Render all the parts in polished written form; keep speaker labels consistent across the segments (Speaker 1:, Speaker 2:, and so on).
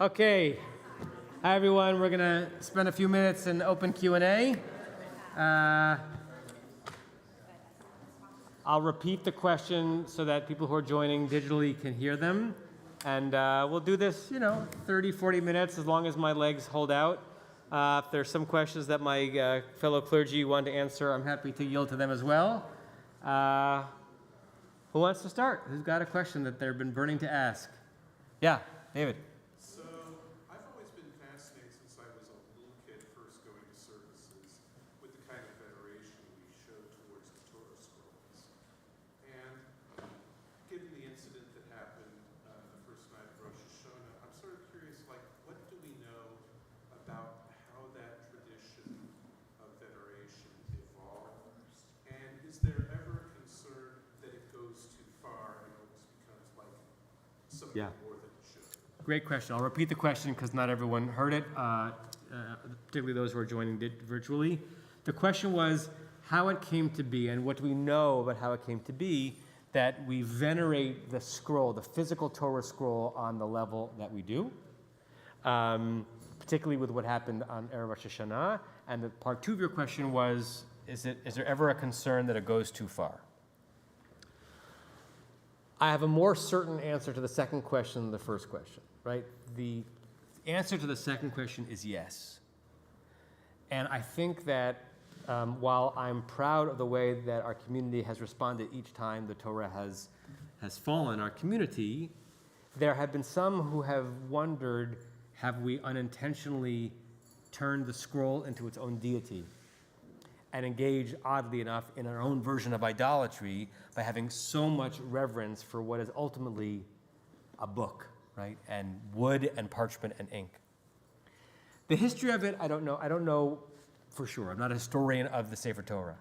Speaker 1: Okay, hi everyone. We're gonna spend a few minutes in open Q&A. I'll repeat the question so that people who are joining digitally can hear them. And we'll do this, 30, 40 minutes as long as my legs hold out. If there's some questions that my fellow clergy want to answer, I'm happy to yield to them as well. Who wants to start? Who's got a question that they've been burning to ask? Yeah, David.
Speaker 2: So, I've always been fascinated since I was a little kid first going to services with the kind of veneration we show towards the Torah scrolls. And given the incident that happened the first night of Rosh Hashanah, I'm sort of curious, what do we know about how that tradition of veneration evolved? And is there ever a concern that it goes too far and almost becomes like something more than it should?
Speaker 1: Great question. I'll repeat the question because not everyone heard it, particularly those who are joining virtually. The question was how it came to be and what do we know about how it came to be that we venerate the scroll, the physical Torah scroll, on the level that we do, particularly with what happened on Erev Rosh Hashanah. And the part two of your question was, is there ever a concern that it goes too far? I have a more certain answer to the second question than the first question, right? The answer to the second question is yes. And I think that while I'm proud of the way that our community has responded each time the Torah has fallen, our community, there have been some who have wondered, have we unintentionally turned the scroll into its own deity and engaged, oddly enough, in our own version of idolatry by having so much reverence for what is ultimately a book, right? And wood and parchment and ink. The history of it, I don't know. I don't know for sure. I'm not a historian of the Sefer Torah.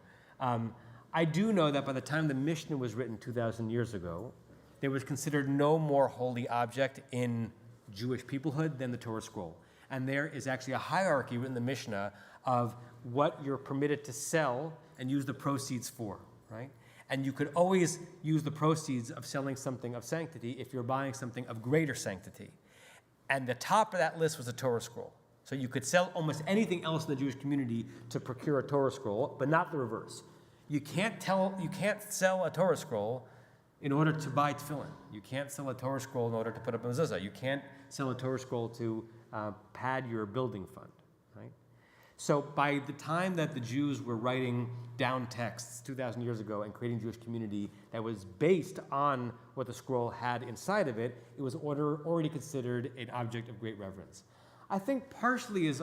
Speaker 1: I do know that by the time the Mishnah was written 2,000 years ago, there was considered no more holy object in Jewish peoplehood than the Torah scroll. And there is actually a hierarchy written in the Mishnah of what you're permitted to sell and use the proceeds for, right? And you could always use the proceeds of selling something of sanctity if you're buying something of greater sanctity. And the top of that list was a Torah scroll. So you could sell almost anything else in the Jewish community to procure a Torah scroll, but not the reverse. You can't sell a Torah scroll in order to buy tefillin. You can't sell a Torah scroll in order to put up a mezuzah. You can't sell a Torah scroll to pad your building fund, right? So by the time that the Jews were writing down texts 2,000 years ago and creating Jewish community that was based on what the scroll had inside of it, it was already considered an object of great reverence. I think partially is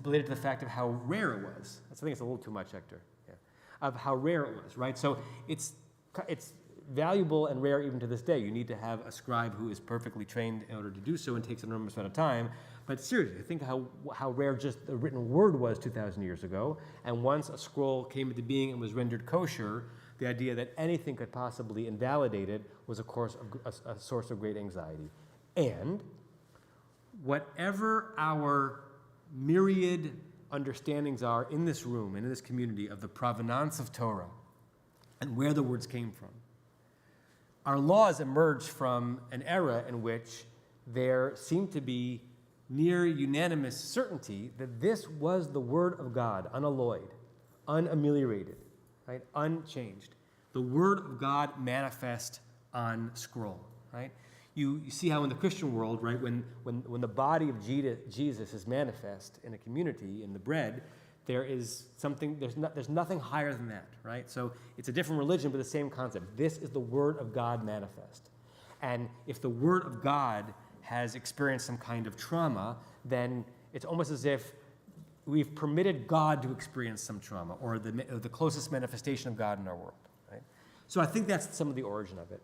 Speaker 1: related to the fact of how rare it was. I think it's a little too much, Hector. Yeah. Of how rare it was, right? So it's valuable and rare even to this day. You need to have a scribe who is perfectly trained in order to do so and takes an enormous amount of time. But seriously, think how rare just the written word was 2,000 years ago. And once a scroll came into being and was rendered kosher, the idea that anything could possibly invalidate it was, of course, a source of great anxiety. And whatever our myriad understandings are in this room and in this community of the provenance of Torah and where the words came from, our laws emerged from an era in which there seemed to be near unanimous certainty that this was the word of God, unalloyed, unameliorated, right, unchanged. The word of God manifest on scroll, right? You see how in the Christian world, right, when the body of Jesus is manifest in a community, in the bread, there's nothing higher than that, right? So it's a different religion, but the same concept. This is the word of God manifest. And if the word of God has experienced some kind of trauma, then it's almost as if we've permitted God to experience some trauma, or the closest manifestation of God in our world, right? So I think that's some of the origin of it.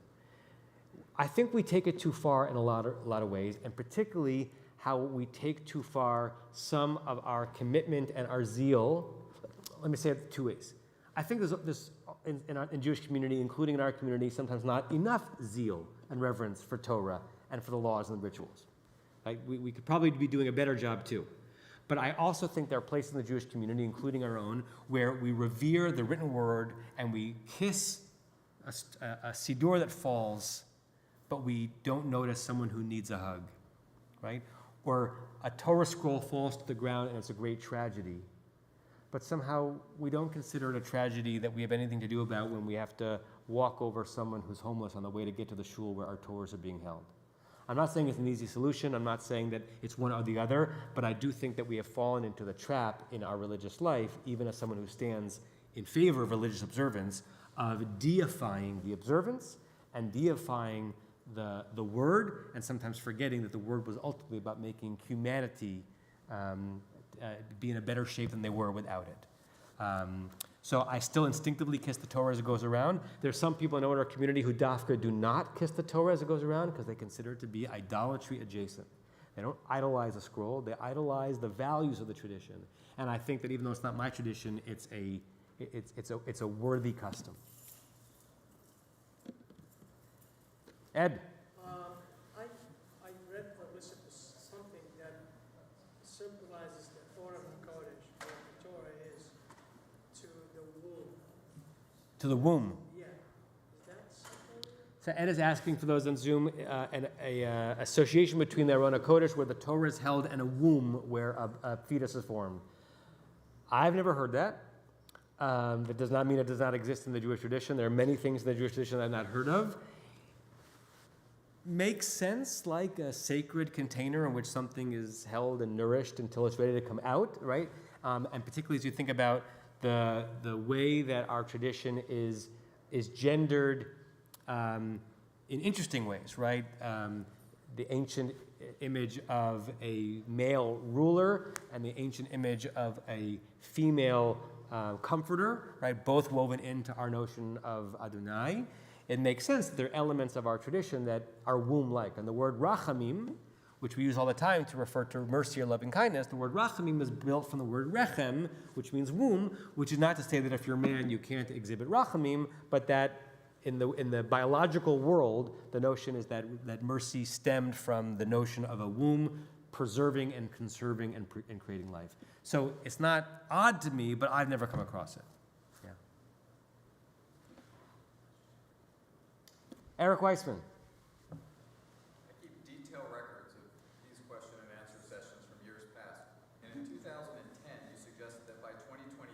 Speaker 1: I think we take it too far in a lot of ways, and particularly how we take too far some of our commitment and our zeal. Let me say it two ways. I think there's in Jewish community, including in our community, sometimes not enough zeal and reverence for Torah and for the laws and the rituals. Right? We could probably be doing a better job too. But I also think there are places in the Jewish community, including our own, where we revere the written word and we kiss a siddur that falls, but we don't notice someone who needs a hug, right? or a Torah scroll falls to the ground and it's a great tragedy. But somehow we don't consider it a tragedy that we have anything to do about when we have to walk over someone who's homeless on the way to get to the shul where our Torahs are being held. I'm not saying it's an easy solution. I'm not saying that it's one or the other, but I do think that we have fallen into the trap in our religious life, even as someone who stands in favor of religious observance, of deifying the observance and deifying the word, and sometimes forgetting that the word was ultimately about making humanity be in a better shape than they were without it. So I still instinctively kiss the Torah as it goes around. There's some people in our community who dafka do not kiss the Torah as it goes around because they consider it to be idolatry adjacent. They don't idolize a scroll, they idolize the values of the tradition. And I think that even though it's not my tradition, it's a worthy custom. Ed?
Speaker 3: I read or listened to something that symbolizes the Torah HaKodesh, what the Torah is, to the womb.
Speaker 1: To the womb.
Speaker 3: Yeah. Is that something?
Speaker 1: So Ed is asking for those on Zoom an association between the Arona Kodesh, where the Torah is held, and a womb where a fetus is formed. I've never heard that. That does not mean it does not exist in the Jewish tradition. There are many things in the Jewish tradition that I've not heard of. Makes sense, like a sacred container in which something is held and nourished until it's ready to come out, right? And particularly as you think about the way that our tradition is gendered in interesting ways, right? The ancient image of a male ruler and the ancient image of a female comforter, right? Both woven into our notion of Adonai. It makes sense that there are elements of our tradition that are womb-like. And the word rachamim, which we use all the time to refer to mercy or loving kindness, the word rachamim is built from the word rechem, which means womb, which is not to say that if you're a man you can't exhibit rachamim, but that in the biological world, the notion is that mercy stemmed from the notion of a womb preserving and conserving and creating life. So it's not odd to me, but I've never come across it. Yeah. Eric Weissman.
Speaker 4: I keep detailed records of these question and answer sessions from years past. And in 2010, you suggested that by 2023,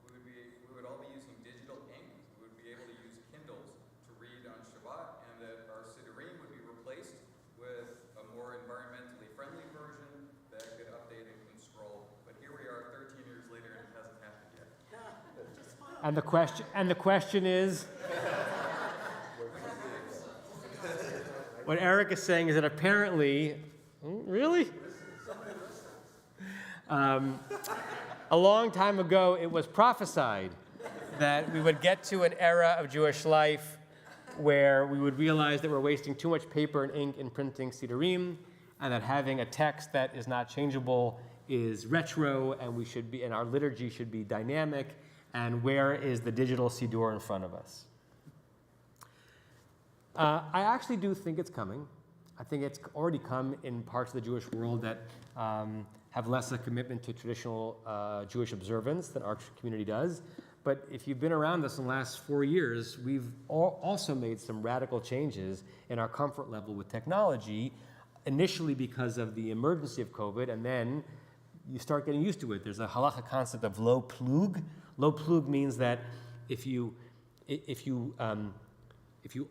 Speaker 4: we would all be using digital ink. We would be able to use Kindles to read on Shabbat, and that our Siddurim would be replaced with a more environmentally friendly version that could update and can scroll. But here we are 13 years later, and it hasn't happened yet.
Speaker 1: And the question is, what Eric is saying is that apparently, really? A long time ago, it was prophesied that we would get to an era of Jewish life where we would realize that we're wasting too much paper and ink in printing Siddurim, and that having a text that is not changeable is retro, and our liturgy should be dynamic, and where is the digital Siddur in front of us? I actually do think it's coming. I think it's already come in parts of the Jewish world that have less a commitment to traditional Jewish observance than our community does. But if you've been around us in the last 4 years, we've also made some radical changes in our comfort level with technology, initially because of the emergency of COVID, and then you start getting used to it. There's a halacha concept of lo plug. Lo plug means that if you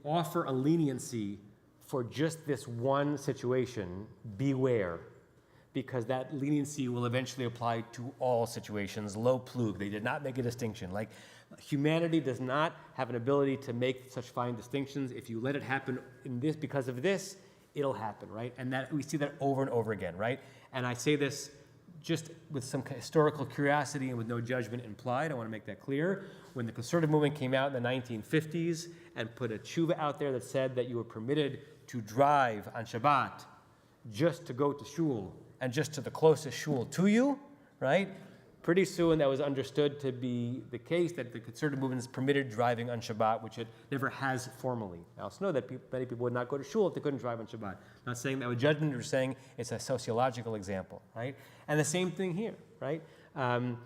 Speaker 1: offer a leniency for just this one situation, beware, because that leniency will eventually apply to all situations. Lo plug, they did not make a distinction. Like, humanity does not have an ability to make such fine distinctions. If you let it happen in this because of this, it'll happen, right? And that we see that over and over again, right? And I say this just with some historical curiosity and with no judgment implied. I want to make that clear. When the conservative movement came out in the 1950s and put a tshuva out there that said that you were permitted to drive on Shabbat just to go to shul and just to the closest shul to you, right? Pretty soon that was understood to be the case, that the conservative movement is permitted driving on Shabbat, which it never has formally. I also know that many people would not go to shul if they couldn't drive on Shabbat. I'm not saying that with judgment, we're saying it's a sociological example, right? And the same thing here, right? I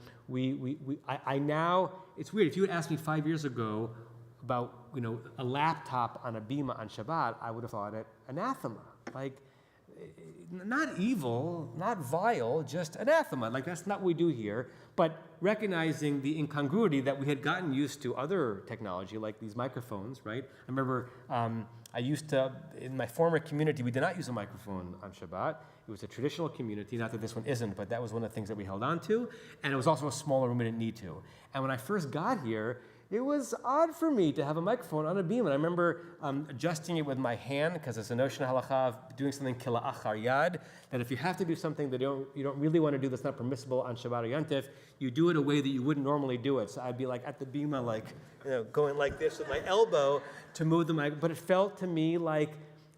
Speaker 1: now, it's weird, if you had asked me 5 years ago about, a laptop on a bima on Shabbat, I would have thought it anathema. Like, not evil, not vile, just anathema. Like, that's not what we do here. But recognizing the incongruity that we had gotten used to other technology, like these microphones, right? I remember I used to, in my former community, we did not use a microphone on Shabbat. It was a traditional community, not that this one isn't, but that was one of the things that we held on to. And it was also a smaller room, we didn't need to. And when I first got here, it was odd for me to have a microphone on a beam. And I remember adjusting it with my hand, because there's a notion of halakha of doing something kila'achar yad, that if you have to do something that you don't really want to do that's not permissible on Shabbat or Yontif, you do it a way that you wouldn't normally do it. So I'd be like at the bima, like, going like this with my elbow to move the mic. But it felt to me like,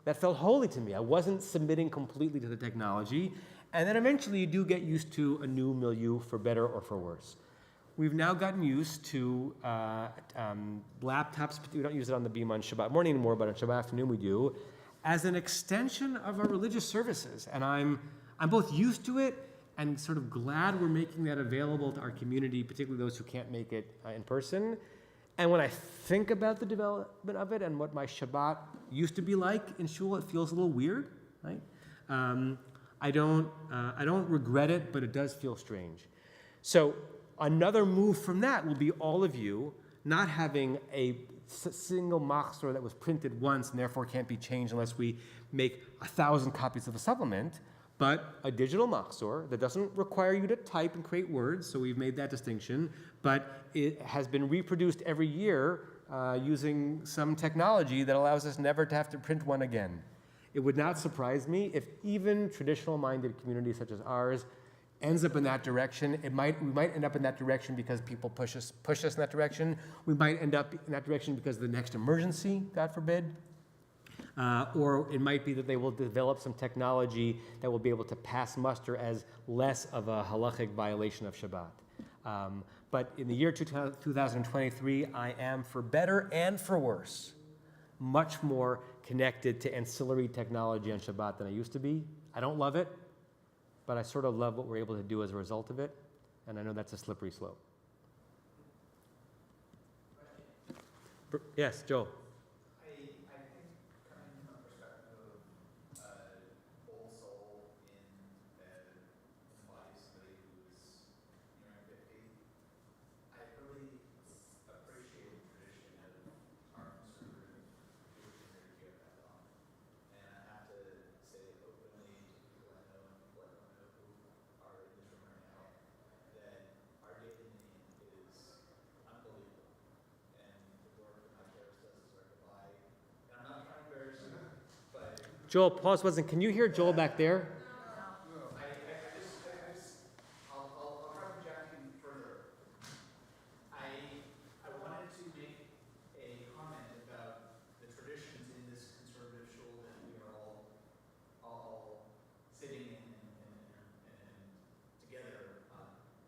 Speaker 1: that felt holy to me. I wasn't submitting completely to the technology. And then eventually you do get used to a new milieu, for better or for worse. We've now gotten used to laptops. We don't use it on the beam on Shabbat morning anymore, but on Shabbat afternoon we do, as an extension of our religious services. And I'm both used to it and sort of glad we're making that available to our community, particularly those who can't make it in person. And when I think about the development of it and what my Shabbat used to be like in shul, it feels a little weird, right? I don't regret it, but it does feel strange. So another move from that will be all of you not having a single machzor that was printed once and therefore can't be changed unless we make 1,000 copies of the supplement, but a digital machzor that doesn't require you to type and create words, so we've made that distinction, but it has been reproduced every year using some technology that allows us never to have to print one again. It would not surprise me if even traditional-minded communities such as ours ends up in that direction. We might end up in that direction because people push us in that direction. We might end up in that direction because of the next emergency, God forbid. Or it might be that they will develop some technology that will be able to pass muster as less of a halachic violation of Shabbat. But in the year 2023, I am, for better and for worse, much more connected to ancillary technology on Shabbat than I used to be. I don't love it, but I sort of love what we're able to do as a result of it, and I know that's a slippery slope. Yes, Joel.
Speaker 5: I think coming from a perspective of old soul in the body of somebody who's nearing 50, I really appreciate the tradition of our conservative Jewish community of that on. And I have to say openly to people I know and people I don't know who are in this room right now, that our daily meeting is unbelievable. And the work that my therapist does is very goodbye. And I'm not trying to embarrass you, but
Speaker 1: Joel, pause. Can you hear Joel back there?
Speaker 5: I'll try projecting further. I wanted to make a comment about the traditions in this conservative shul that we are all sitting in and together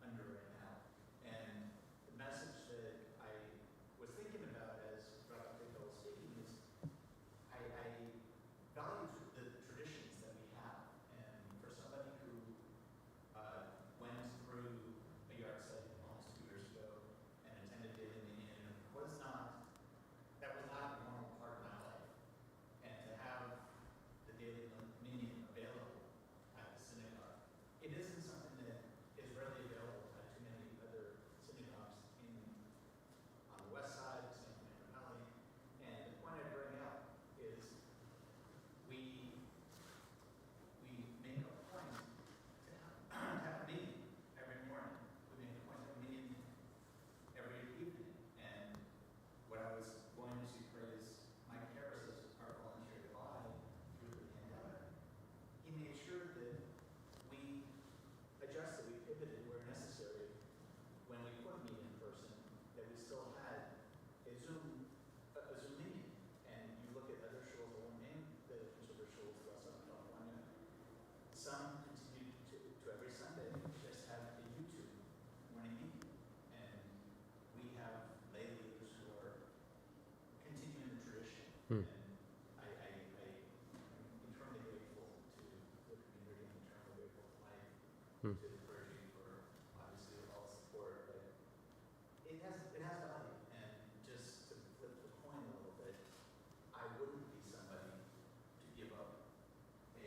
Speaker 5: under right now. And the message that I was thinking about as Rabbi Beth was speaking is I value the traditions that we have. And for somebody who went through a yard site almost 2 years ago and attended daily minyan, that was not a normal part of my life. And to have the daily minyan available at the synagogue, it isn't something that is readily available at too many other synagogues on the west side, the same thing in the valley. And the point I bring up is we make a point to have a meeting every morning. We make a point to have a meeting every evening. And what I was going to praise Mike Harris as our volunteer July through the pandemic, he made sure that we adjusted, we pivoted where necessary when we couldn't meet in person, that we still had a Zoom meeting. And you look at other shuls, I won't name the conservative shuls across Southern California, some continue to every Sunday just have a YouTube morning meeting. And we have lay leaders who are continuing the tradition. And I'm eternally grateful to the community and eternally grateful to Mike, to the clergy for obviously all the support. But it has value. And just to flip the coin a little bit, I wouldn't be somebody to give up a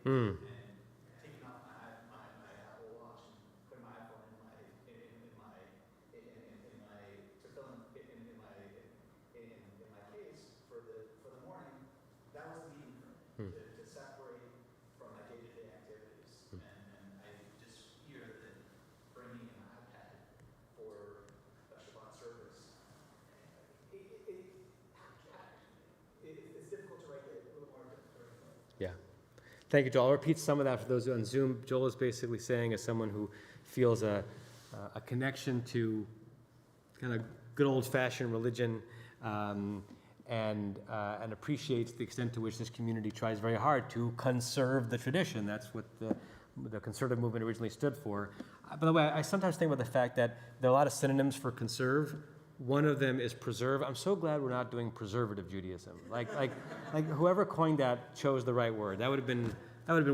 Speaker 1: Hmm.
Speaker 5: and taking off my Apple Watch and putting my iPhone in my to fill in my case for the morning. That was the meeting for me, to separate from my day-to-day activities. And I just hear that bringing an iPad for a Shabbat service, it's difficult to regulate, a little more difficult to regulate.
Speaker 1: Yeah. Thank you, Joel. I'll repeat some of that for those on Zoom. Joel is basically saying, as someone who feels a connection to kind of good old-fashioned religion, and appreciates the extent to which this community tries very hard to conserve the tradition. That's what the conservative movement originally stood for. By the way, I sometimes think about the fact that there are a lot of synonyms for conserve. One of them is preserve. I'm so glad we're not doing preservative Judaism. Like whoever coined that chose the right word. That would have been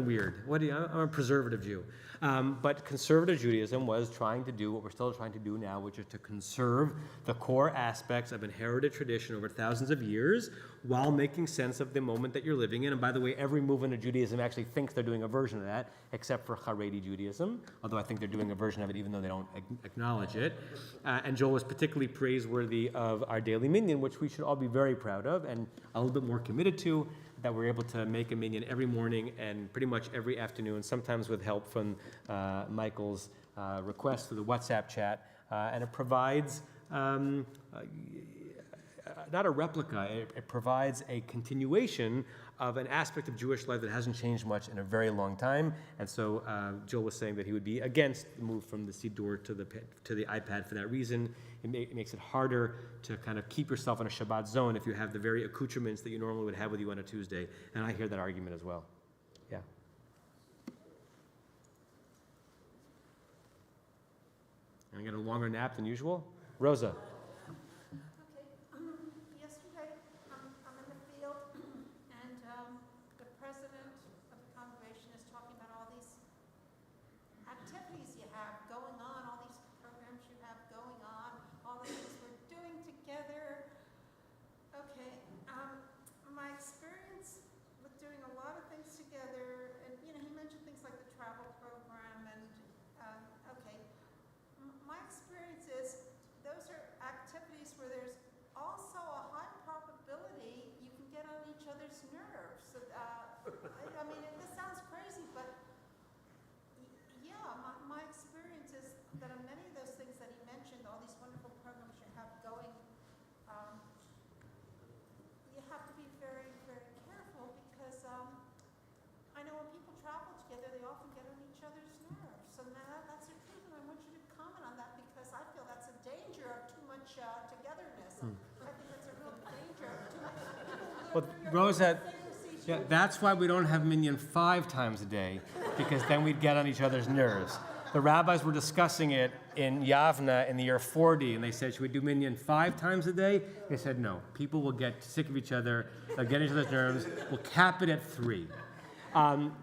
Speaker 1: weird. I'm a preservative Jew. But conservative Judaism was trying to do what we're still trying to do now, which is to conserve the core aspects of inherited tradition over thousands of years while making sense of the moment that you're living in. And by the way, every movement of Judaism actually thinks they're doing a version of that, except for Haredi Judaism, although I think they're doing a version of it even though they don't acknowledge it. And Joel was particularly praiseworthy of our daily minyan, which we should all be very proud of and a little bit more committed to, that we're able to make a minyan every morning and pretty much every afternoon, sometimes with help from Michael's request through the WhatsApp chat. And it provides not a replica, it provides a continuation of an aspect of Jewish life that hasn't changed much in a very long time. And so Joel was saying that he would be against the move from the Siddur to the iPad for that reason. It makes it harder to kind of keep yourself in a Shabbat zone if you have the very accoutrements that you normally would have with you on a Tuesday. And I hear that argument as well. Yeah. And I got a longer nap than usual. Rosa.
Speaker 6: Yesterday, I'm in the field, and the president of the congregation is talking about all these activities you have going on, all these programs you have going on, all the things we're doing together. Okay, my experience with doing a lot of things together, and he mentioned things like the travel program, and my experience is those are activities where there's also a high probability you can get on each other's nerves. So, I mean, this sounds crazy, but yeah, my experience is that on many of those things that he mentioned, all these wonderful programs you have going, you have to be very, very careful because I know when people travel together, they often get on each other's nerves. So now that's the truth, and I want you to comment on that because I feel that's a danger of too much togetherness. I think that's a real danger of too much.
Speaker 1: Well, Rosa, yeah, that's why we don't have minyan 5 times a day, because then we'd get on each other's nerves. The rabbis were discussing it in Yavna in the year 40, and they said, should we do minyan 5 times a day? They said, no. People will get sick of each other. They'll get on each other's nerves. We'll cap it at 3.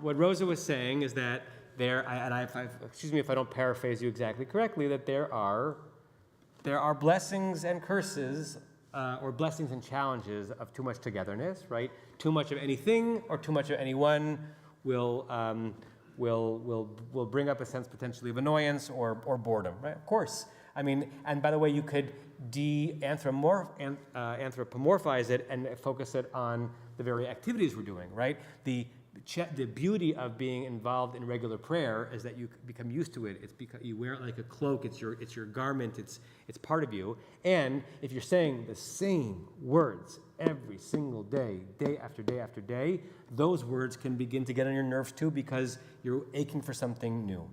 Speaker 1: What Rosa was saying is that excuse me if I don't paraphrase you exactly correctly, that there are blessings and curses, or blessings and challenges of too much togetherness, right? Too much of anything or too much of anyone will bring up a sense potentially of annoyance or boredom, right? Of course. I mean, and by the way, you could anthropomorphize it and focus it on the very activities we're doing, right? The beauty of being involved in regular prayer is that you become used to it. It's because you wear it like a cloak. It's your garment. It's part of you. And if you're saying the same words every single day, day after day after day, those words can begin to get on your nerves too because you're aching for something new.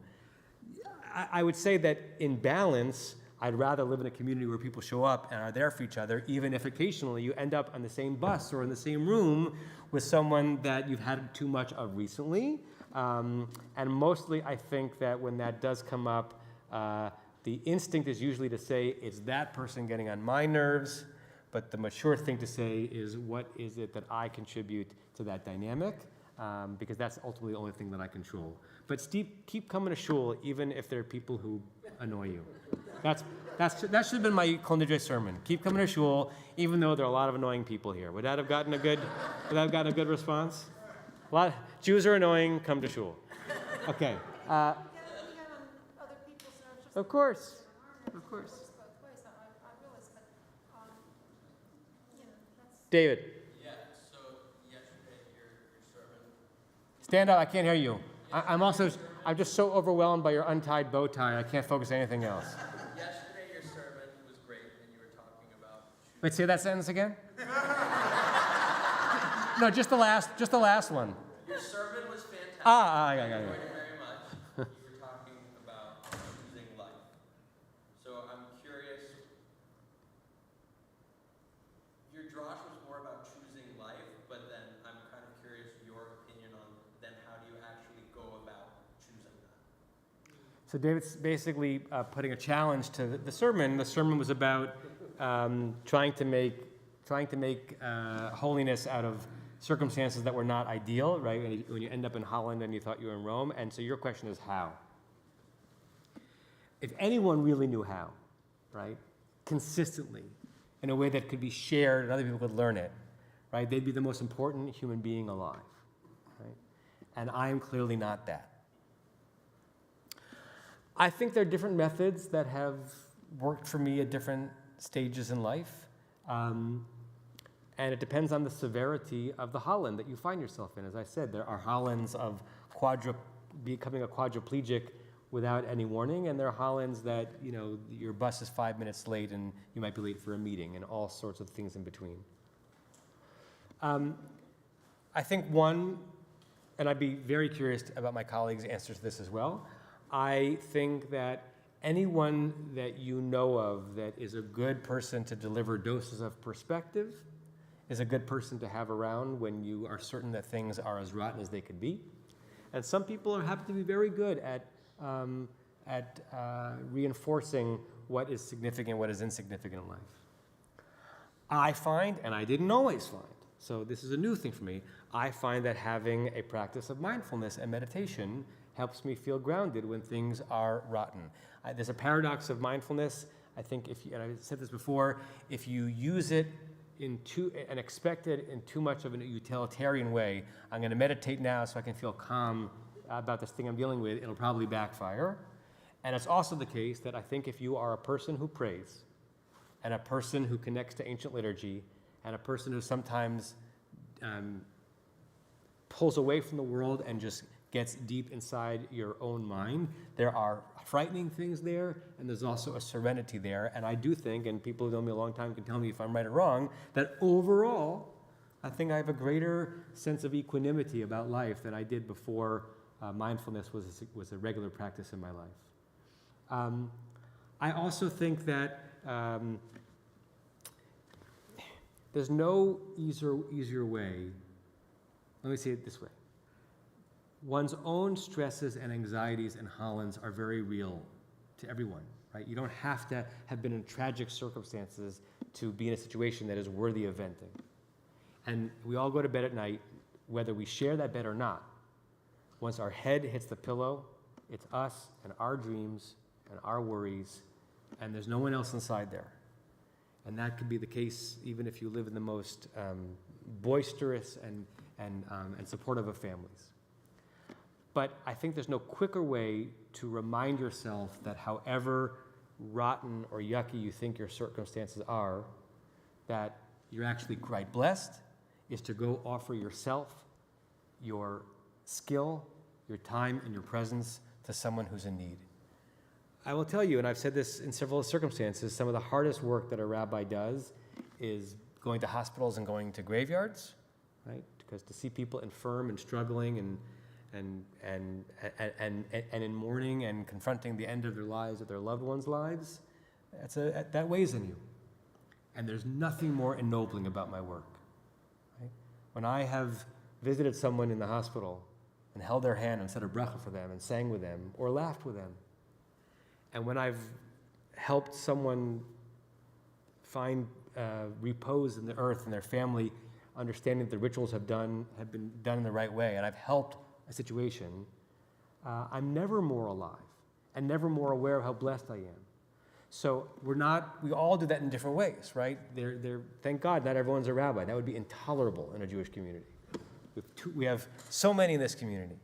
Speaker 1: I would say that in balance, I'd rather live in a community where people show up and are there for each other, even if occasionally you end up on the same bus or in the same room with someone that you've had too much of recently. And mostly I think that when that does come up, the instinct is usually to say, it's that person getting on my nerves, but the mature thing to say is, what is it that I contribute to that dynamic? Because that's ultimately the only thing that I control. But Steve, keep coming to shul, even if there are people who annoy you. That should have been my Kol Nidre sermon. Keep coming to shul, even though there are a lot of annoying people here. Would that have gotten a good response? Jews are annoying, come to shul. Okay.
Speaker 6: You get on other people's nerves just.
Speaker 1: Of course.
Speaker 6: Of
Speaker 1: Of course.
Speaker 6: Works both ways, I realize, but, that's.
Speaker 1: David,
Speaker 7: Yeah, so yesterday your sermon,
Speaker 1: stand up, I can't hear you. I'm just so overwhelmed by your untied bow tie, I can't focus on anything else.
Speaker 7: yesterday your sermon was great and you were talking about
Speaker 1: Wait, say that sentence again? No, just the last one.
Speaker 7: your sermon was fantastic.
Speaker 1: I got
Speaker 7: I
Speaker 1: it.
Speaker 7: enjoyed it very much. You were talking about choosing life. So I'm curious, your drosh was more about choosing life, but then I'm kind of curious your opinion on then how do you actually go about choosing that?
Speaker 1: So David's basically putting a challenge to the sermon. The sermon was about trying to make holiness out of circumstances that were not ideal, right? When you end up in Holland and you thought you were in Rome. And so your question is how? If anyone really knew how, right, consistently, in a way that could be shared and other people could learn it, right, they'd be the most important human being alive, right? And I am clearly not that. I think there are different methods that have worked for me at different stages in life. And it depends on the severity of the Holland that you find yourself in. As I said, there are Hollands of becoming a quadriplegic without any warning, and there are Hollands that, you know, your bus is 5 minutes late and you might be late for a meeting, and all sorts of things in between. I think one, and I'd be very curious about my colleagues' answers to this as well, I think that anyone that you know of that is a good person to deliver doses of perspective is a good person to have around when you are certain that things are as rotten as they could be. And some people happen to be very good at reinforcing what is significant, what is insignificant in life. I find, and I didn't always find, so this is a new thing for me, I find that having a practice of mindfulness and meditation helps me feel grounded when things are rotten. There's a paradox of mindfulness. I think and I said this before, if you use it and expect it in too much of a utilitarian way, I'm going to meditate now so I can feel calm about this thing I'm dealing with, it'll probably backfire. And it's also the case that I think if you are a person who prays, and a person who connects to ancient liturgy, and a person who sometimes pulls away from the world and just gets deep inside your own mind, there are frightening things there, and there's also a serenity there. And I do think, and people who know me a long time can tell me if I'm right or wrong, that overall, I think I have a greater sense of equanimity about life than I did before mindfulness was a regular practice in my life. I also think that there's no easier way. Let me say it this way. One's own stresses and anxieties and Hollands are very real to everyone, right? You don't have to have been in tragic circumstances to be in a situation that is worthy of venting. And we all go to bed at night, whether we share that bed or not. Once our head hits the pillow, it's us and our dreams and our worries, and there's no one else inside there. And that could be the case even if you live in the most boisterous and supportive of families. But I think there's no quicker way to remind yourself that however rotten or yucky you think your circumstances are, that you're actually quite blessed, is to go offer yourself, your skill, your time, and your presence to someone who's in need. I will tell you, and I've said this in several circumstances, some of the hardest work that a rabbi does is going to hospitals and going to graveyards, right? Because to see people infirm and struggling and in mourning and confronting the end of their lives, of their loved ones' lives, that weighs on you. And there's nothing more ennobling about my work. Right? When I have visited someone in the hospital and held their hand and said a bracha for them and sang with them or laughed with them, and when I've helped someone find repose in the earth and their family, understanding that the rituals have been done in the right way, and I've helped a situation, I'm never more alive and never more aware of how blessed I am. So we all do that in different ways, right? Thank God not everyone's a rabbi. That would be intolerable in a Jewish community. We have so many in this community.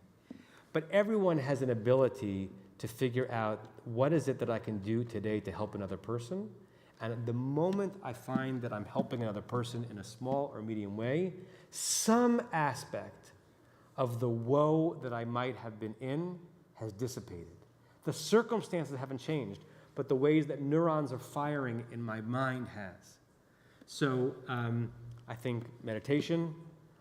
Speaker 1: But everyone has an ability to figure out what is it that I can do today to help another person. And the moment I find that I'm helping another person in a small or medium way, some aspect of the woe that I might have been in has dissipated. The circumstances haven't changed, but the ways that neurons are firing in my mind has. So I think meditation,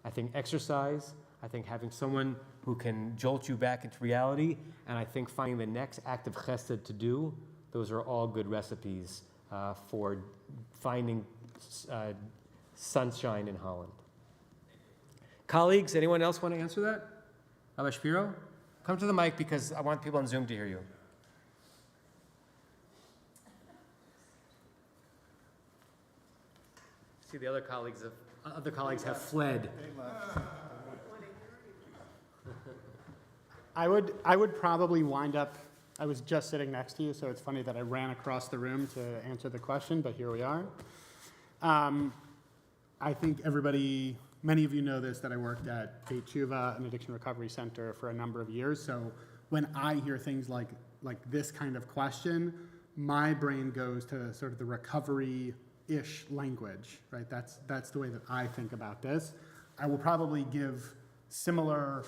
Speaker 1: I think exercise, I think having someone who can jolt you back into reality, and I think finding the next act of chesed to do, those are all good recipes for finding sunshine in Holland. Colleagues, anyone else want to answer that? Rabbi Shapiro? Come to the mic because I want people on Zoom to hear you. See, the other colleagues have fled.
Speaker 8: I would probably wind up, I was just sitting next to you, so it's funny that I ran across the room to answer the question, but here we are. I think many of you know this, that I worked at Beit Tshuva, an addiction recovery center, for a number of years. So when I hear things like this kind of question, my brain goes to sort of the recovery-ish language, right? That's the way that I think about this. I will probably give similar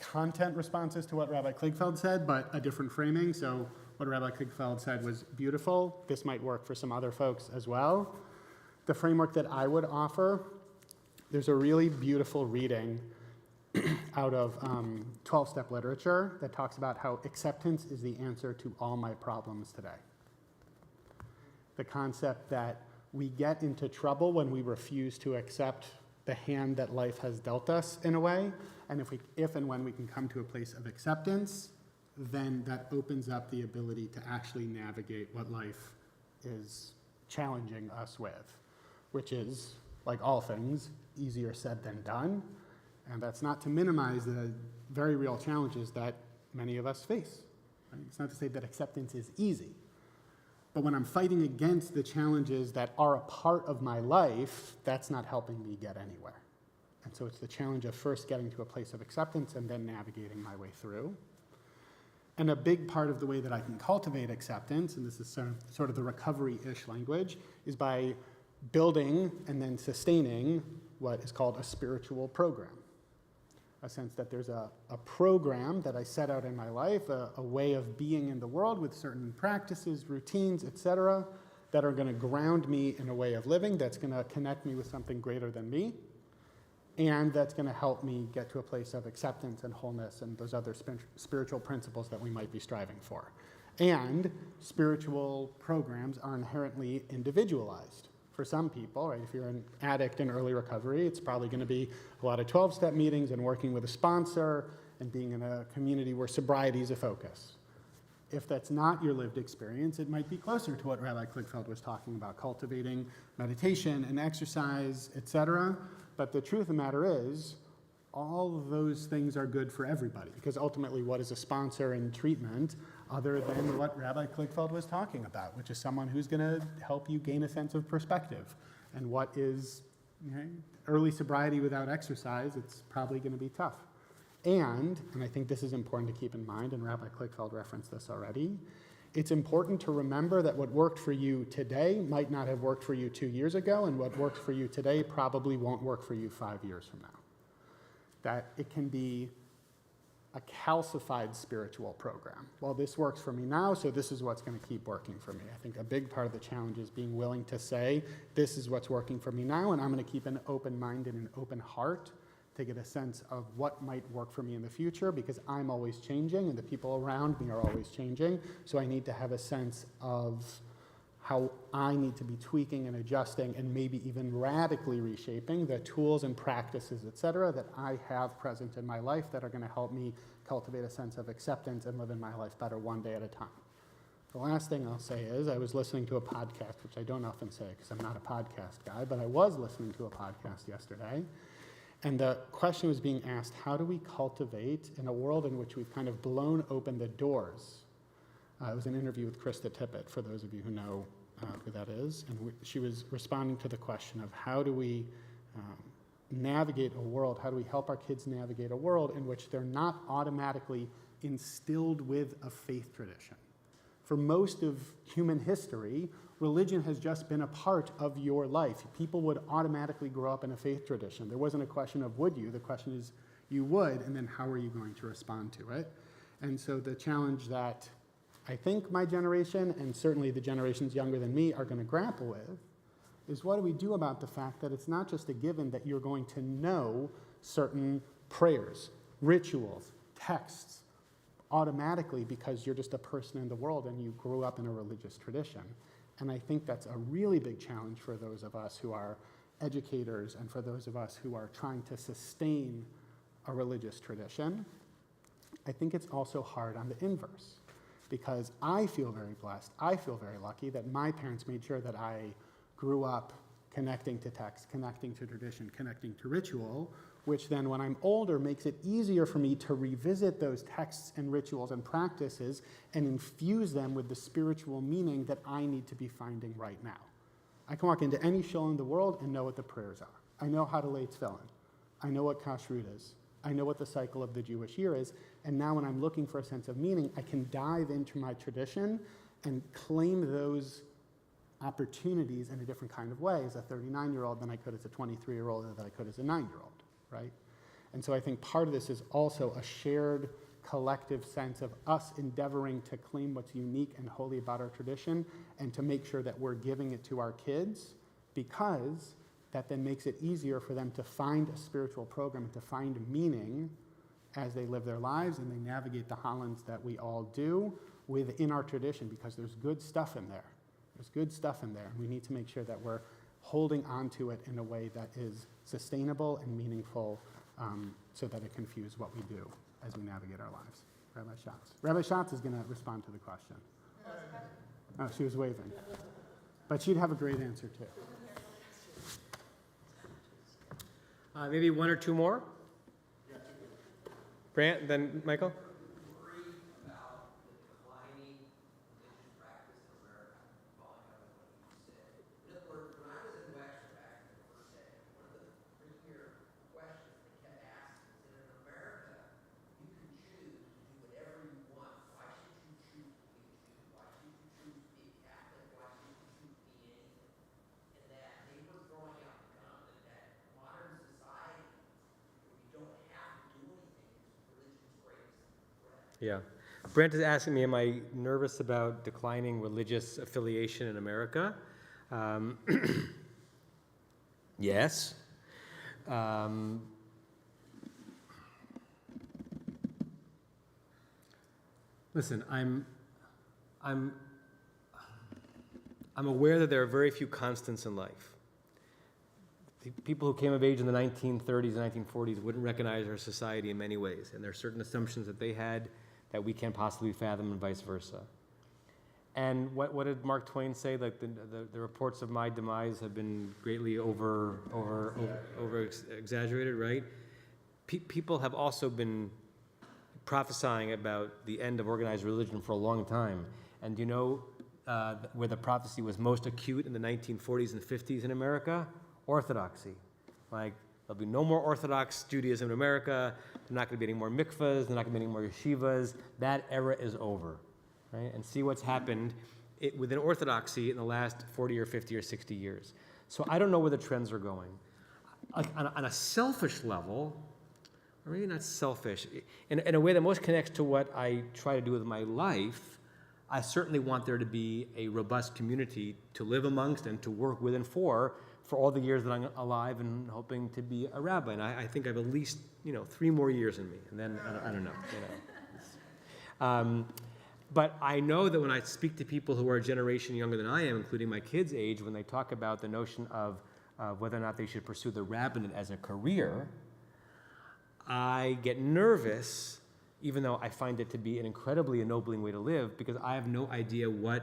Speaker 8: content responses to what Rabbi Kligfeld said, but a different framing. So what Rabbi Kligfeld said was beautiful. This might work for some other folks as well. The framework that I would offer, there's a really beautiful reading out of 12-step literature that talks about how acceptance is the answer to all my problems today. The concept that we get into trouble when we refuse to accept the hand that life has dealt us in a way, and if and when we can come to a place of acceptance, then that opens up the ability to actually navigate what life is challenging us with, which is, like all things, easier said than done. And that's not to minimize the very real challenges that many of us face. Right? It's not to say that acceptance is easy. But when I'm fighting against the challenges that are a part of my life, that's not helping me get anywhere. And so it's the challenge of first getting to a place of acceptance and then navigating my way through. And a big part of the way that I can cultivate acceptance, and this is sort of the recovery-ish language, is by building and then sustaining what is called a spiritual program. A sense that there's a program that I set out in my life, a way of being in the world with certain practices, routines, etc., that are going to ground me in a way of living, that's going to connect me with something greater than me, and that's going to help me get to a place of acceptance and wholeness and those other spiritual principles that we might be striving for. And spiritual programs are inherently individualized. For some people, right, if you're an addict in early recovery, it's probably going to be a lot of 12-step meetings and working with a sponsor and being in a community where sobriety is a focus. If that's not your lived experience, it might be closer to what Rabbi Kligfeld was talking about, cultivating meditation and exercise, etc. But the truth of the matter is, all of those things are good for everybody, because ultimately what is a sponsor in treatment other than what Rabbi Kligfeld was talking about, which is someone who's going to help you gain a sense of perspective. And what is early sobriety without exercise, it's probably going to be tough. And I think this is important to keep in mind, and Rabbi Kligfeld referenced this already, it's important to remember that what worked for you today might not have worked for you 2 years ago, and what works for you today probably won't work for you 5 years from now. That it can be a calcified spiritual program. Well, this works for me now, so this is what's going to keep working for me. I think a big part of the challenge is being willing to say, this is what's working for me now, and I'm going to keep an open mind and an open heart to get a sense of what might work for me in the future, because I'm always changing and the people around me are always changing. So I need to have a sense of how I need to be tweaking and adjusting and maybe even radically reshaping the tools and practices, et cetera, that I have present in my life that are going to help me cultivate a sense of acceptance and live in my life better one day at a time. The last thing I'll say is I was listening to a podcast, which I don't often say because I'm not a podcast guy, but I was listening to a podcast yesterday. And the question was being asked, how do we cultivate in a world in which we've kind of blown open the doors? It was an interview with Krista Tippett, for those of you who know who that is. And she was responding to the question of how do we navigate a world, how do we help our kids navigate a world in which they're not automatically instilled with a faith tradition? For most of human history, religion has just been a part of your life. People would automatically grow up in a faith tradition. There wasn't a question of would you, the question is you would, and then how are you going to respond to it? And so the challenge that I think my generation, and certainly the generations younger than me, are going to grapple with is what do we do about the fact that it's not just a given that you're going to know certain prayers, rituals, texts automatically because you're just a person in the world and you grew up in a religious tradition. And I think that's a really big challenge for those of us who are educators and for those of us who are trying to sustain a religious tradition. I think it's also hard on the inverse because I feel very blessed, I feel very lucky that my parents made sure that I grew up connecting to text, connecting to tradition, connecting to ritual, which then when I'm older makes it easier for me to revisit those texts and rituals and practices and infuse them with the spiritual meaning that I need to be finding right now. I can walk into any shul in the world and know what the prayers are. I know how to lay tefillin. I know what kashrut is. I know what the cycle of the Jewish year is. And now when I'm looking for a sense of meaning, I can dive into my tradition and claim those opportunities in a different kind of way as a 39-year-old than I could as a 23-year-old or that I could as a 9-year-old, right? And so I think part of this is also a shared collective sense of us endeavoring to claim what's unique and holy about our tradition and to make sure that we're giving it to our kids because that then makes it easier for them to find a spiritual program, to find meaning as they live their lives and they navigate the Hollands that we all do within our tradition because there's good stuff in there. There's good stuff in there, and we need to make sure that we're holding on to it in a way that is sustainable and meaningful so that it can fuse what we do as we navigate our lives. Rabbi Schatz. Rabbi Schatz is going to respond to the question. Oh, she was waving. But she'd have a great answer, too.
Speaker 1: Maybe one or two more? Brant, then Michael? Yeah. Brent is asking me, am I nervous about declining religious affiliation in America? Yes. Listen, I'm aware that there are very few constants in life. The people who came of age in the 1930s and 1940s wouldn't recognize our society in many ways, and there are certain assumptions that they had that we can't possibly fathom and vice versa. And what did Mark Twain say? Like the reports of my demise have been greatly over exaggerated, right? People have also been prophesying about the end of organized religion for a long time. And do you know where the prophecy was most acute in the 1940s and 50s in America? Orthodoxy. Like, there'll be no more Orthodox Judaism in America. There's not going to be any more mikvahs. There's not going to be any more yeshivas. That era is over, right? And see what's happened within Orthodoxy in the last 40 or 50 or 60 years. So I don't know where the trends are going. Like on a selfish level, or maybe not selfish, in a way that most connects to what I try to do with my life, I certainly want there to be a robust community to live amongst and to work with and for all the years that I'm alive and hoping to be a rabbi. And I think I have at least, 3 more years in me. And then, I don't know. But I know that when I speak to people who are a generation younger than I am, including my kids' age, when they talk about the notion of whether or not they should pursue the rabbinate as a career, I get nervous, even though I find it to be an incredibly ennobling way to live, because I have no idea what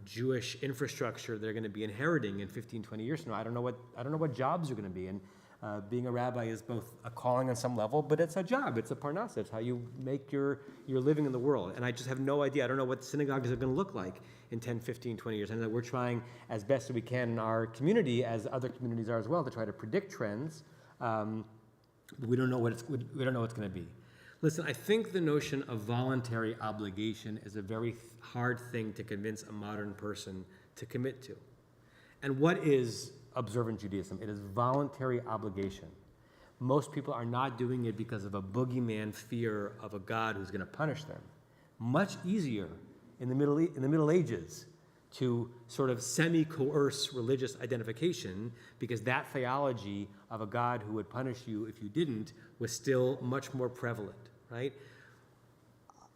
Speaker 1: Jewish infrastructure they're going to be inheriting in 15, 20 years from now. I don't know what jobs are going to be. And being a rabbi is both a calling on some level, but it's a job. It's a parnasa. It's how you make your living in the world. And I just have no idea. I don't know what synagogues are going to look like in 10, 15, 20 years. And that we're trying as best as we can in our community, as other communities are as well, to try to predict trends. But we don't know what it's going to be. Listen, I think the notion of voluntary obligation is a very hard thing to convince a modern person to commit to. And what is observant Judaism? It is voluntary obligation. Most people are not doing it because of a boogeyman fear of a God who's going to punish them. Much easier in the Middle Ages to sort of semi-coerce religious identification, because that theology of a God who would punish you if you didn't was still much more prevalent, right?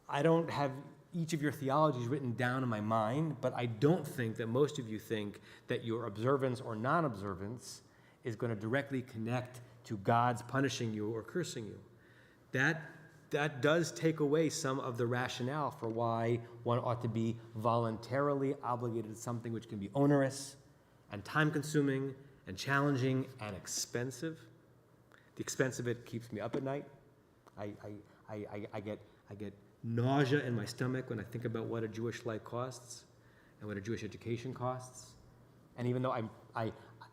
Speaker 1: I don't have each of your theologies written down in my mind, but I don't think that most of you think that your observance or non-observance is going to directly connect to God's punishing you or cursing you. That does take away some of the rationale for why one ought to be voluntarily obligated to something which can be onerous and time-consuming and challenging and expensive. The expense of it keeps me up at night. I get nausea in my stomach when I think about what a Jewish life costs and what a Jewish education costs. And even though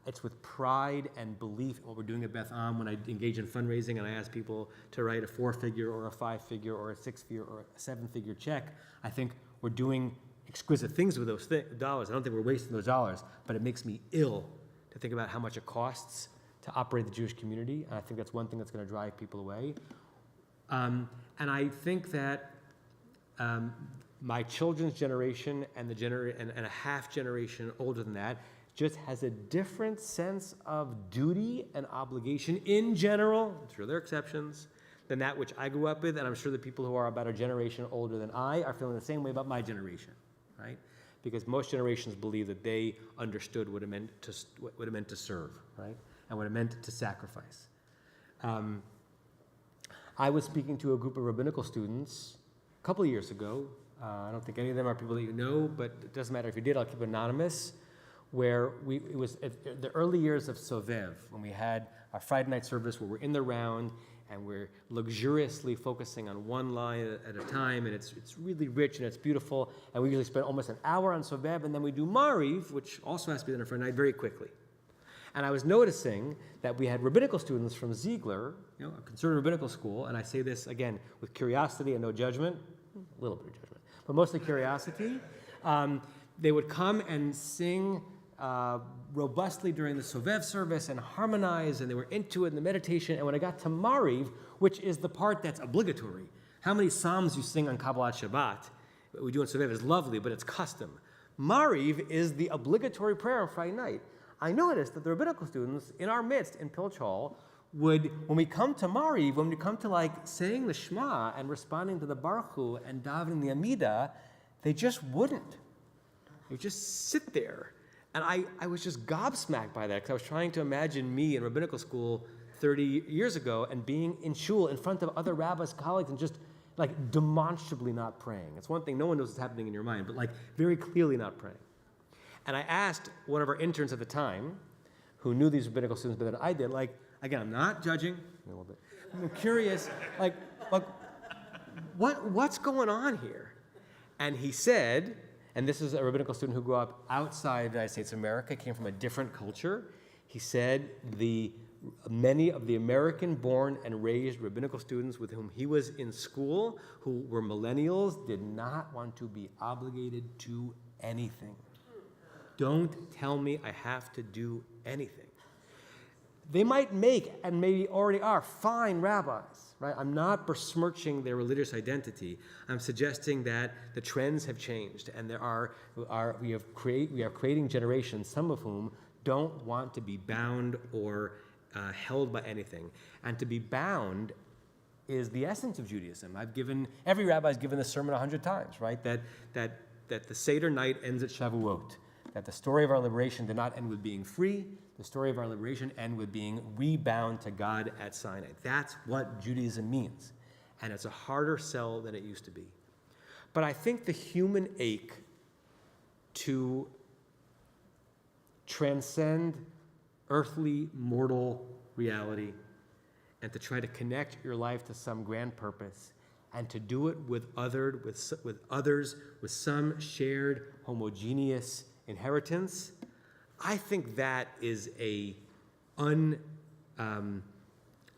Speaker 1: it's with pride and belief in what we're doing at Beth Am when I engage in fundraising and I ask people to write a 4-figure or a 5-figure or a 6-figure or a 7-figure check, I think we're doing exquisite things with those dollars. I don't think we're wasting those dollars, but it makes me ill to think about how much it costs to operate the Jewish community, and I think that's one thing that's going to drive people away. And I think that my children's generation and a half generation older than that just has a different sense of duty and obligation in general, I'm sure there are exceptions, than that which I grew up with, and I'm sure the people who are about a generation older than I are feeling the same way about my generation, right? Because most generations believe that they understood what it meant to serve, right? And what it meant to sacrifice. I was speaking to a group of rabbinical students a couple of years ago. I don't think any of them are people that you know, but it doesn't matter if you did, I'll keep it anonymous, where it was at the early years of Sovev, when we had our Friday night service where we're in the round and we're luxuriously focusing on one line at a time, and it's really rich and it's beautiful, and we usually spend almost an hour on Sovev, and then we do Mariv, which also has to be done on Friday night, very quickly. And I was noticing that we had rabbinical students from Ziegler, a conservative rabbinical school, and I say this, again, with curiosity and no judgment, a little bit of judgment, but mostly curiosity. They would come and sing robustly during the Sovev service and harmonize, and they were into it in the meditation. And when I got to Mariv, which is the part that's obligatory, how many psalms you sing on Kabbalat Shabbat, what we do on Sovev is lovely, but it's custom. Mariv is the obligatory prayer on Friday night. I noticed that the rabbinical students in our midst in Pilch Hall would, when we come to Mariv, when we come to like saying the Shema and responding to the Baruch Hu and davening the Amidah, they just wouldn't. They would just sit there. And I was just gobsmacked by that, because I was trying to imagine me in rabbinical school 30 years ago and being in shul in front of other rabbis, colleagues, and just like demonstrably not praying. It's one thing, no one knows what's happening in your mind, but like very clearly not praying. And I asked one of our interns at the time, who knew these rabbinical students better than I did, like, again, I'm not judging, a little bit. I'm curious, like what's going on here? And he said, and this is a rabbinical student who grew up outside the United States of America, came from a different culture. He said many of the American-born and raised rabbinical students with whom he was in school, who were millennials, did not want to be obligated to anything. Don't tell me I have to do anything. They might make, and maybe already are, fine rabbis, right? I'm not besmirching their religious identity. I'm suggesting that the trends have changed, and we are creating generations, some of whom don't want to be bound or held by anything. And to be bound is the essence of Judaism. Every rabbi's given this sermon 100 times, right? That the Seder night ends at Shavuot. That the story of our liberation did not end with being free. The story of our liberation ended with being rebound to God at Sinai. That's what Judaism means. And it's a harder sell than it used to be. But I think the human ache to transcend earthly, mortal reality, and to try to connect your life to some grand purpose, and to do it with others, with some shared homogeneous inheritance, I think that is a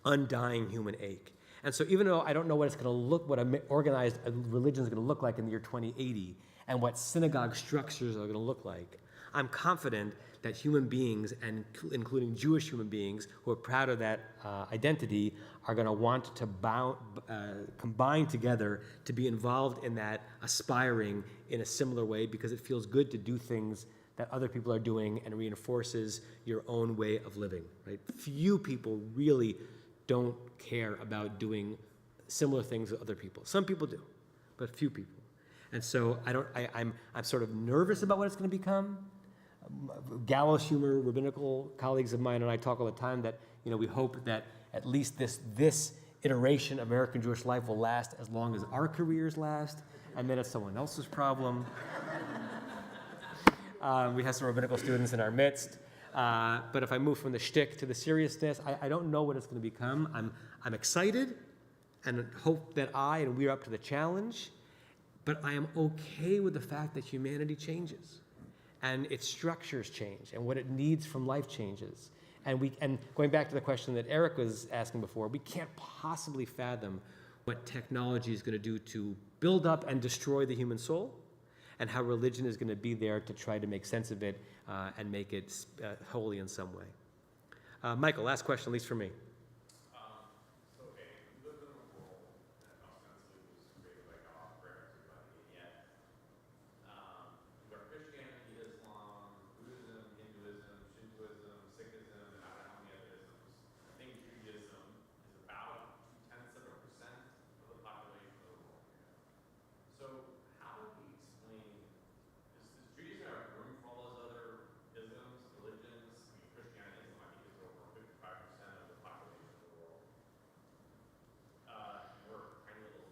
Speaker 1: undying human ache. And so even though I don't know what it's going to look, what an organized religion is going to look like in the year 2080, and what synagogue structures are going to look like, I'm confident that human beings, and including Jewish human beings who are proud of that identity, are going to want to combine together to be involved in that aspiring in a similar way, because it feels good to do things that other people are doing and reinforces your own way of living, right? Few people really don't care about doing similar things with other people. Some people do, but few people. And so I'm sort of nervous about what it's going to become. Gallows humor, rabbinical colleagues of mine and I talk all the time that, we hope that at least this iteration of American Jewish life will last as long as our careers last, and then it's someone else's problem. We have some rabbinical students in our midst. But if I move from the shtick to the seriousness, I don't know what it's going to become. I'm excited and hope that we are up to the challenge, but I am okay with the fact that humanity changes and its structures change and what it needs from life changes. And going back to the question that Eric was asking before, we can't possibly fathom what technology is going to do to build up and destroy the human soul, and how religion is going to be there to try to make sense of it and make it holy in some way. Michael, last question, at least for me.
Speaker 9: So, okay, we live in a world that ostensibly was created by God for everybody, and yet you've got Christianity, Islam, Buddhism, Hinduism, Shintoism, Sikhism, and I don't know how many other isms. I think Judaism is about 0.2% of the population of the world. So how do we explain, does Judaism have room for all those other isms, religions? I mean, Christianity, Islam, I think is over 55% of the population of the world. We're a tiny little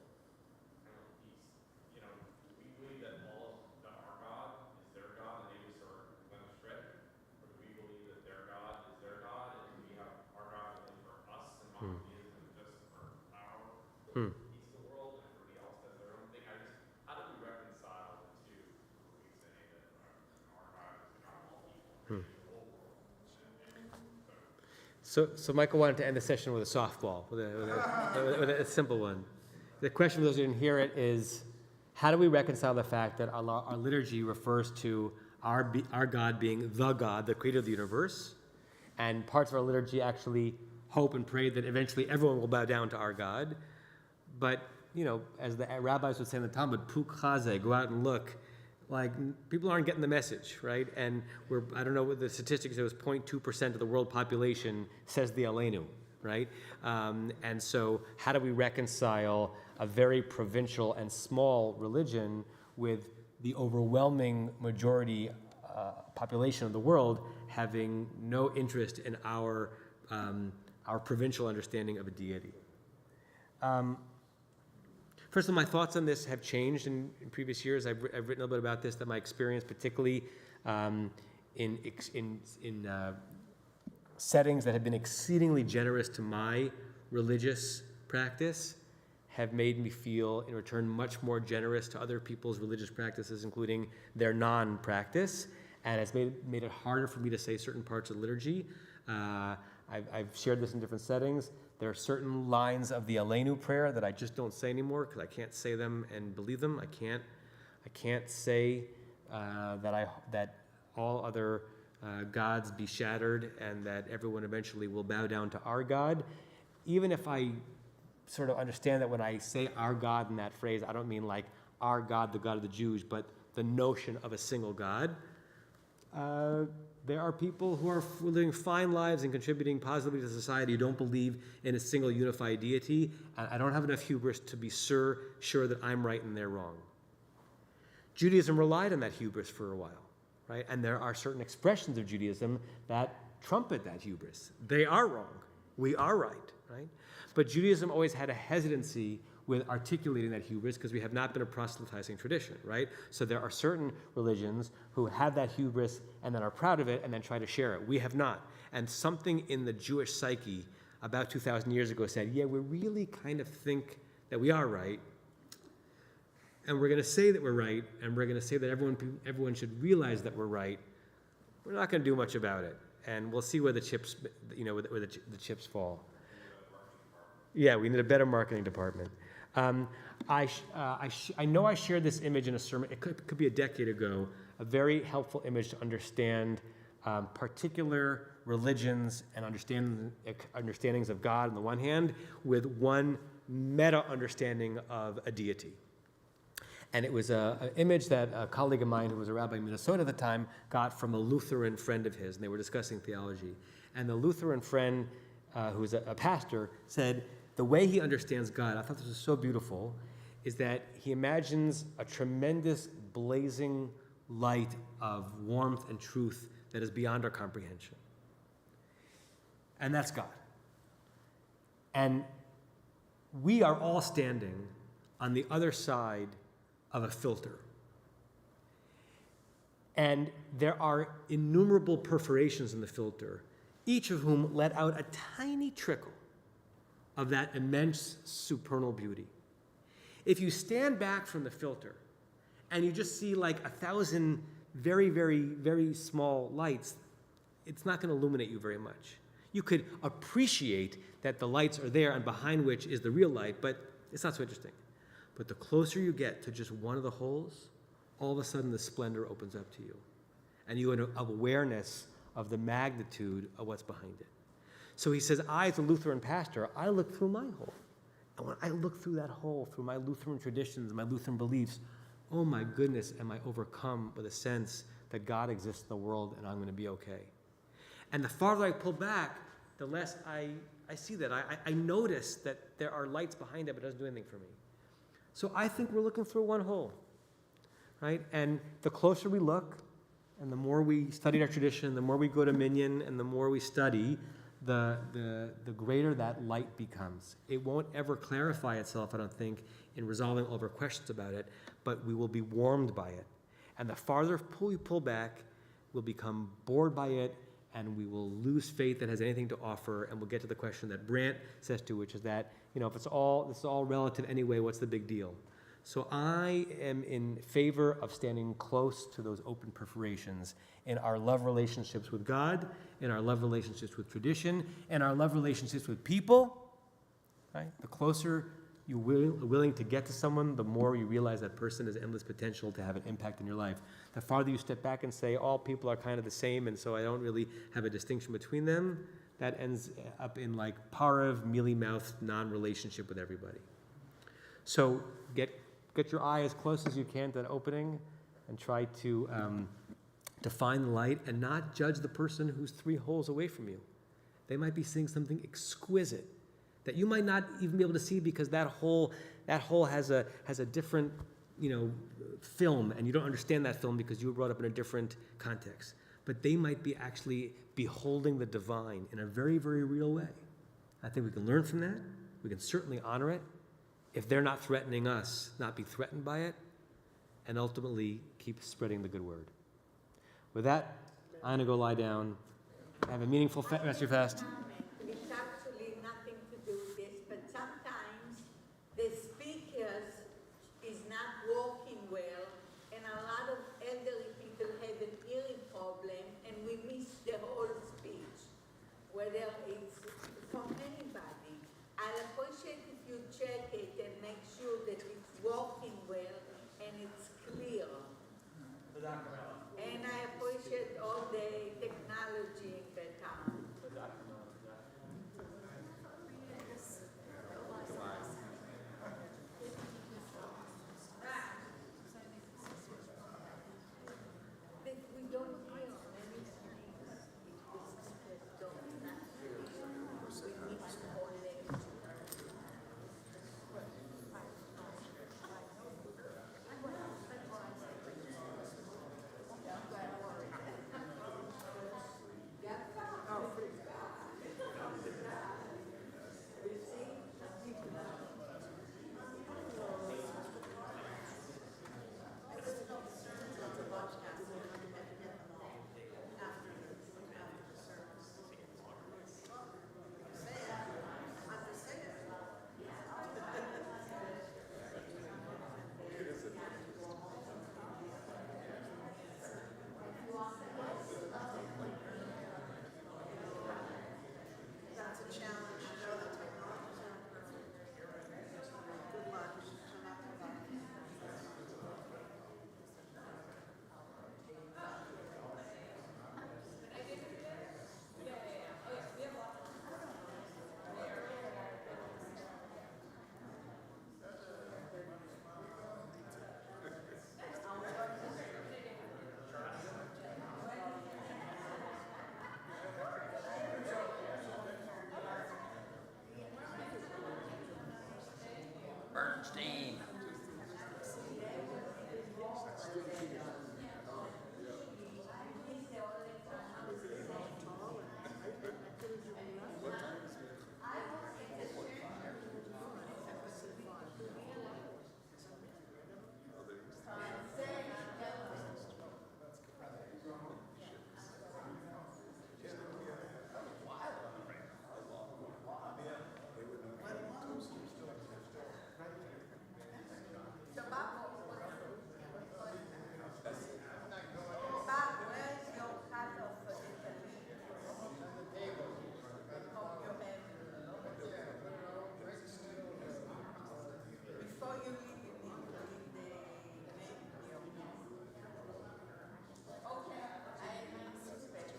Speaker 9: piece. Do we believe that our God is their God and they just are went astray? Or do we believe that their God is their God and we have our God only for us and monotheism just for our piece of the world and everybody else has their own thing? How do we reconcile the two when we say that our God is the God of all people?
Speaker 1: So Michael wanted to end the session with a softball, with a simple one. The question for those who didn't hear it is, how do we reconcile the fact that our liturgy refers to our God being the God, the creator of the universe, and parts of our liturgy actually hope and pray that eventually everyone will bow down to our God. But, as the rabbis would say in the Talmud, puk chazeh, go out and look. Like, people aren't getting the message, right? And I don't know what the statistics, it was 0.2% of the world population says the Aleinu, right? And so how do we reconcile a very provincial and small religion with the overwhelming majority population of the world having no interest in our provincial understanding of a deity? First of all, my thoughts on this have changed in previous years. I've written a little bit about this, that my experience, particularly in settings that have been exceedingly generous to my religious practice, have made me feel, in return, much more generous to other people's religious practices, including their non-practice, and has made it harder for me to say certain parts of liturgy. I've shared this in different settings. There are certain lines of the Aleinu prayer that I just don't say anymore because I can't say them and believe them. I can't say that all other gods be shattered and that everyone eventually will bow down to our God. Even if I sort of understand that when I say our God in that phrase, I don't mean like our God, the God of the Jews, but the notion of a single God. There are people who are living fine lives and contributing positively to society who don't believe in a single unified deity. And I don't have enough hubris to be sure that I'm right and they're wrong. Judaism relied on that hubris for a while, right? And there are certain expressions of Judaism that trumpet that hubris. They are wrong, We are right, right? But Judaism always had a hesitancy with articulating that hubris because we have not been a proselytizing tradition, right? So there are certain religions who have that hubris and then are proud of it and then try to share it. We have not. And something in the Jewish psyche about 2,000 years ago said, yeah, we really kind of think that we are right, and we're going to say that we're right, and we're going to say that everyone should realize that we're right. We're not going to do much about it, and we'll see where the chips, where the chips fall. Yeah, we need a better marketing department. I know I shared this image in a sermon. It could be a decade ago. A very helpful image to understand particular religions and understandings of God on the one hand, with one meta understanding of a deity. And it was an image that a colleague of mine who was a rabbi in Minnesota at the time got from a Lutheran friend of his, and they were discussing theology. And the Lutheran friend, who was a pastor, said the way he understands God, I thought this was so beautiful, is that he imagines a tremendous blazing light of warmth and truth that is beyond our comprehension. And that's God. And we are all standing on the other side of a filter. And there are innumerable perforations in the filter, each of whom let out a tiny trickle of that immense supernal beauty. If you stand back from the filter and you just see like 1,000 very, very, very small lights, it's not going to illuminate you very much. You could appreciate that the lights are there and behind which is the real light, but it's not so interesting. But the closer you get to just one of the holes, all of a sudden the splendor opens up to you. And you have an awareness of the magnitude of what's behind it. So he says, I, as a Lutheran pastor, I look through my hole. And when I look through that hole, through my Lutheran traditions, my Lutheran beliefs, oh my goodness, am I overcome with a sense that God exists in the world and I'm going to be okay. And the farther I pull back, the less I see that. I notice that there are lights behind it, but it doesn't do anything for me. So I think we're looking through one hole, right? And the closer we look, and the more we study our tradition, the more we go to Minyan, and the more we study, the greater that light becomes. It won't ever clarify itself, I don't think, in resolving all of our questions about it, but we will be warmed by it. And the farther we pull back, we'll become bored by it, and we will lose faith that has anything to offer, and we'll get to the question that Brant says to, which is that, if this is all relative anyway, what's the big deal? So I am in favor of standing close to those open perforations in our love relationships with God, in our love relationships with tradition, and our love relationships with people, right? The closer you're willing to get to someone, the more you realize that person has endless potential to have an impact in your life. The farther you step back and say, all people are kind of the same, and so I don't really have a distinction between them, that ends up in like parav, mealy-mouthed, non-relationship with everybody. So get your eye as close as you can to that opening and try to find the light and not judge the person who's 3 holes away from you. They might be seeing something exquisite that you might not even be able to see because that hole has a different, film, and you don't understand that film because you were brought up in a different context. But they might be actually beholding the divine in a very, very real way. I think we can learn from that. We can certainly honor it. If they're not threatening us, not be threatened by it, and ultimately keep spreading the good word. With that, I'm going to go lie down. Have a meaningful rest of your fast.
Speaker 10: It's actually nothing to do with this, but sometimes the speakers is not working well, and a lot of elderly people have an hearing problem, and we miss the whole speech, whether it's from anybody. I'll appreciate if you check it and make sure that it's working well and it's clear. And I appreciate all the technology in the town. But we don't hear many things. The speakers don't. We miss the whole lecture.
Speaker 7: Abstain.
Speaker 6: So Bob, where's your cutoff for this? Hope you have. Before you leave, you need to leave the mail. Okay, I suspect.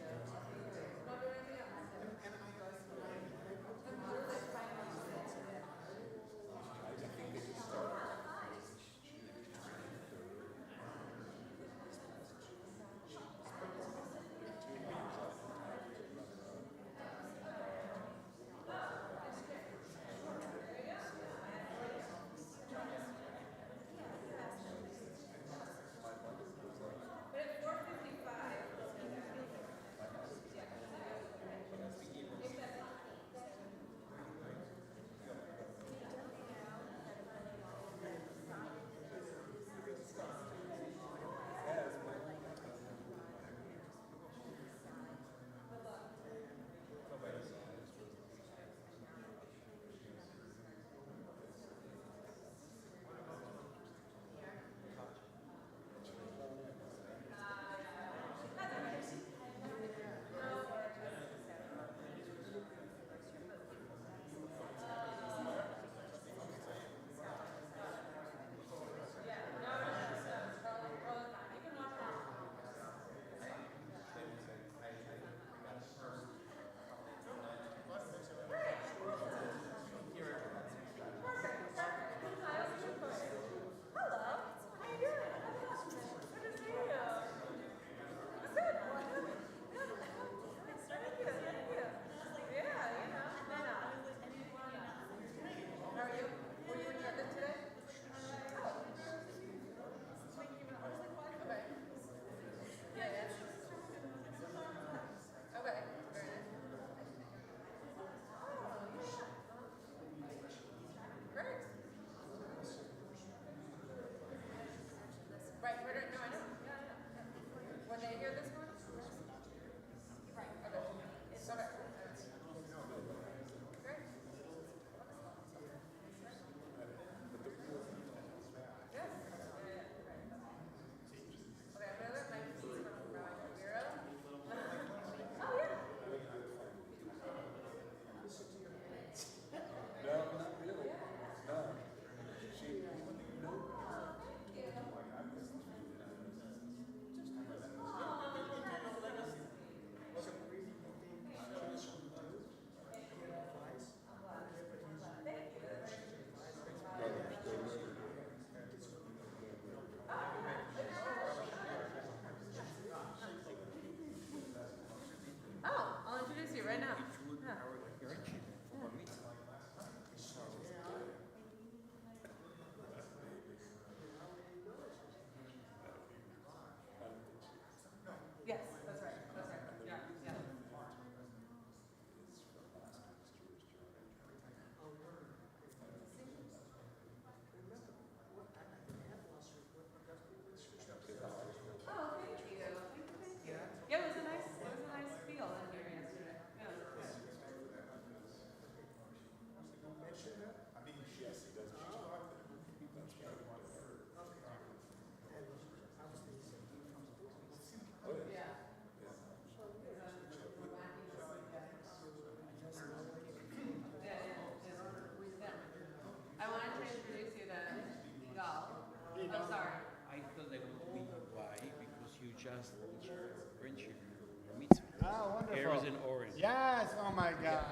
Speaker 8: Oh, wonderful.
Speaker 11: Hair is in orange.
Speaker 8: Yes, oh my God.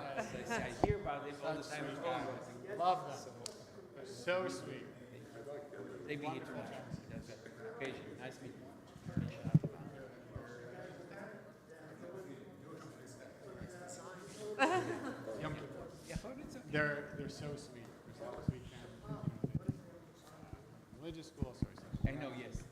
Speaker 11: I hear about them all the time.
Speaker 8: Love them. So sweet.
Speaker 11: They be here tonight. That's an occasion. Nice meeting you.
Speaker 8: Yum.
Speaker 11: Yeah, how did it?
Speaker 8: They're so sweet. They're so sweet.
Speaker 12: religious school, sorry.
Speaker 11: I know, yes.